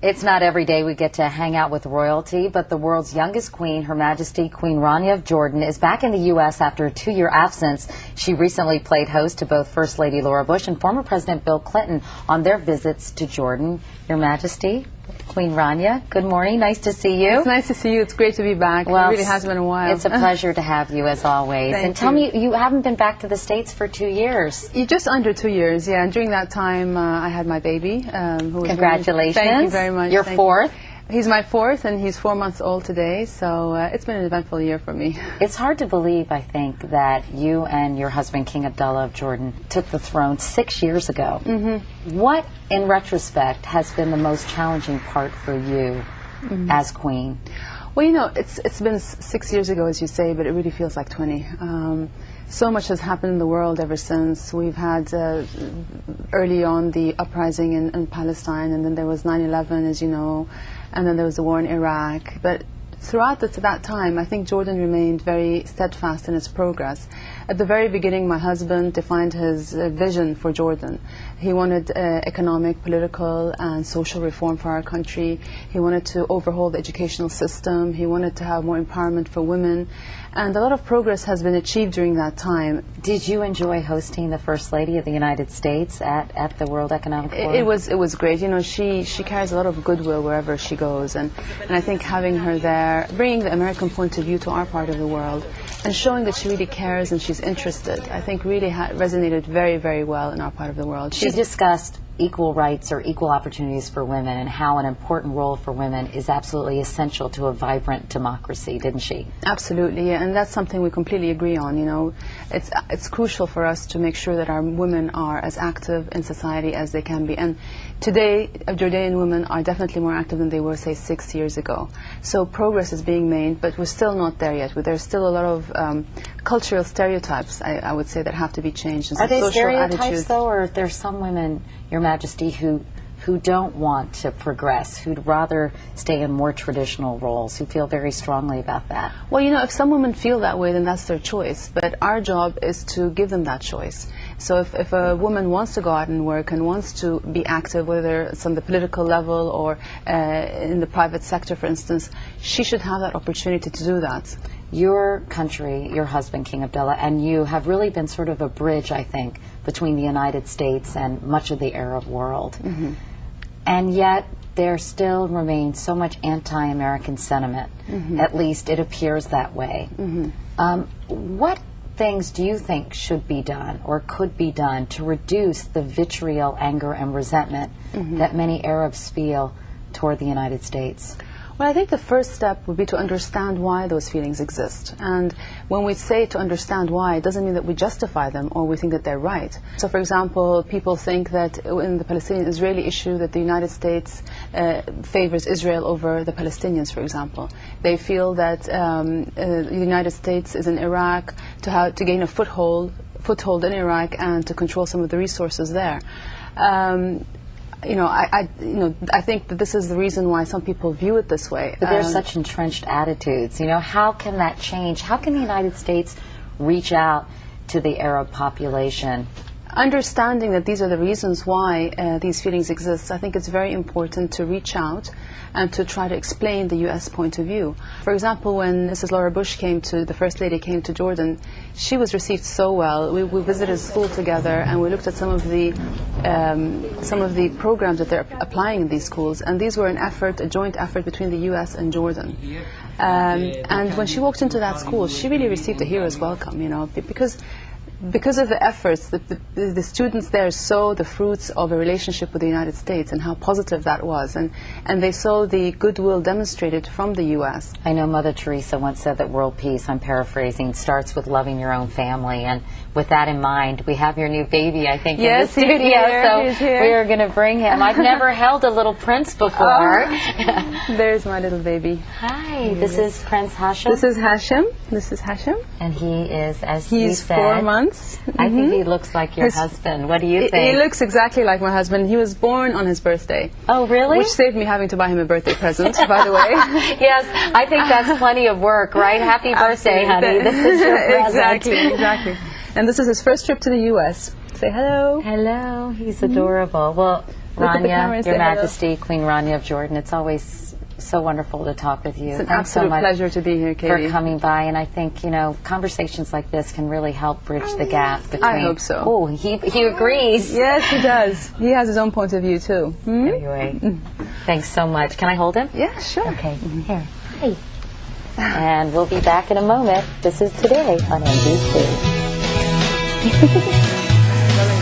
It's not every day we get to hang out with royalty, but the world's youngest queen, Her Majesty Queen Rania of Jordan, is back in the U.S. after a 2-year absence. She recently played host to both First Lady Laura Bush and former President Bill Clinton on their visits to Jordan. Your Majesty, Queen Rania, good morning. Nice to see you. It's nice to see you. It's great to be back. Well, it really has been a while. It's a pleasure to have you, as always. Thank and tell me, you haven't been back to the States for 2 years. Just under 2 years, yeah. And during that time, I had my baby. Who was Congratulations. Thank you very much. Your fourth. He's my fourth, and he's 4 months old today, so it's been an eventful year for me. It's hard to believe, I think, that you and your husband, King Abdullah of Jordan, took the throne 6 years ago. What, in retrospect, has been the most challenging part for you as queen? Well, you know, it's been 6 years ago, as you say, but it really feels like 20. So much has happened in the world ever since. We've had early on the uprising in Palestine, and then there was 9/11, as you know, and then there was the war in Iraq. But throughout that time, I think Jordan remained very steadfast in its progress. At the very beginning, my husband defined his vision for Jordan. He wanted economic, political, and social reform for our country. He wanted to overhaul the educational system. He wanted to have more empowerment for women. And a lot of progress has been achieved during that time. Did you enjoy hosting the First Lady of the United States at the World Economic Forum? It was great. You know, she carries a lot of goodwill wherever she goes. And I think having her there, bringing the American point of view to our part of the world, and showing that she really cares and she's interested, I think really resonated very, very well in our part of the world. She discussed equal rights or equal opportunities for women and how an important role for women is absolutely essential to a vibrant democracy, didn't she? Absolutely, yeah, and that's something we completely agree on. You know, it's crucial for us to make sure that our women are as active in society as they can be. And today, Jordanian women are definitely more active than they were, say, 6 years ago. So progress is being made, but we're still not there yet. There's still a lot of cultural stereotypes, I would say, that have to be changed. And are they social stereotypes, attitudes, though, or are there some women, Your Majesty, who don't want to progress, who'd rather stay in more traditional roles, who feel very strongly about that? Well, you know, if some women feel that way, then that's their choice. But our job is to give them that choice. So if a woman wants to go out and work and wants to be active, whether it's on the political level or in the private sector, for instance, she should have that opportunity to do that. Your country, your husband, King Abdullah, and you have really been sort of a bridge, I think, between the United States and much of the Arab world. And yet there still remains so much anti-American sentiment. At least it appears that way. What things do you think should be done or could be done to reduce the vitriol, anger, and resentment that many Arabs feel toward the United States? Well, I think the first step would be to understand why those feelings exist. And when we say to understand why, it doesn't mean that we justify them or we think that they're right. So, for example, people think that in the Palestinian-Israeli issue that the United States favors Israel over the Palestinians, for example. They feel that the United States is in Iraq to gain a foothold in Iraq and to control some of the resources there. I think that this is the reason why some people view it this way. But there's such entrenched attitudes. You know, how can that change? How can the United States reach out to the Arab population? Understanding that these are the reasons why these feelings exist, I think it's very important to reach out and to try to explain the U.S. point of view. For example, when Mrs. Laura Bush the First Lady came to Jordan, she was received so well. We visited school together and we looked at some of the programs that they're applying in these schools, and these were a joint effort between the U.S. and Jordan. And when she walked into that school, she really received a hero's welcome, you know, because of the efforts that the students there saw the fruits of a relationship with the United States and how positive that was, and they saw the goodwill demonstrated from the U.S. I know Mother Teresa once said that world peace, I'm paraphrasing, starts with loving your own family, and with that in mind, we have your new baby, I think, in the studio, so we are going to bring him. I've never held a little prince before. There's my little baby. Hi, this is Prince Hashim. This is Hashim. This is Hashim. And he is, as you said, 4 months. I think he looks like your husband. What do you think? He looks exactly like my husband. He was born on his birthday. Oh, really? Which saved me having to buy him a birthday present, by the way. Yes, I think that's plenty of work, right? Happy birthday, honey. This is your present. Exactly. And this is his first trip to the U.S. Say hello. Hello. He's adorable. Well, Rania, Your Majesty, Queen Rania of Jordan, it's always so wonderful to talk with you. It's an Thanks so absolute much pleasure to be here, Katie. for coming by, and I think, you know, conversations like this can really help bridge the gap between... I hope so. Oh, he agrees. Yes, he does. He has his own point of view, too. Anyway, thanks so much. Can I hold him? Yeah, sure. Okay, here. Hey. And we'll be back in a moment. This is Today on NBC.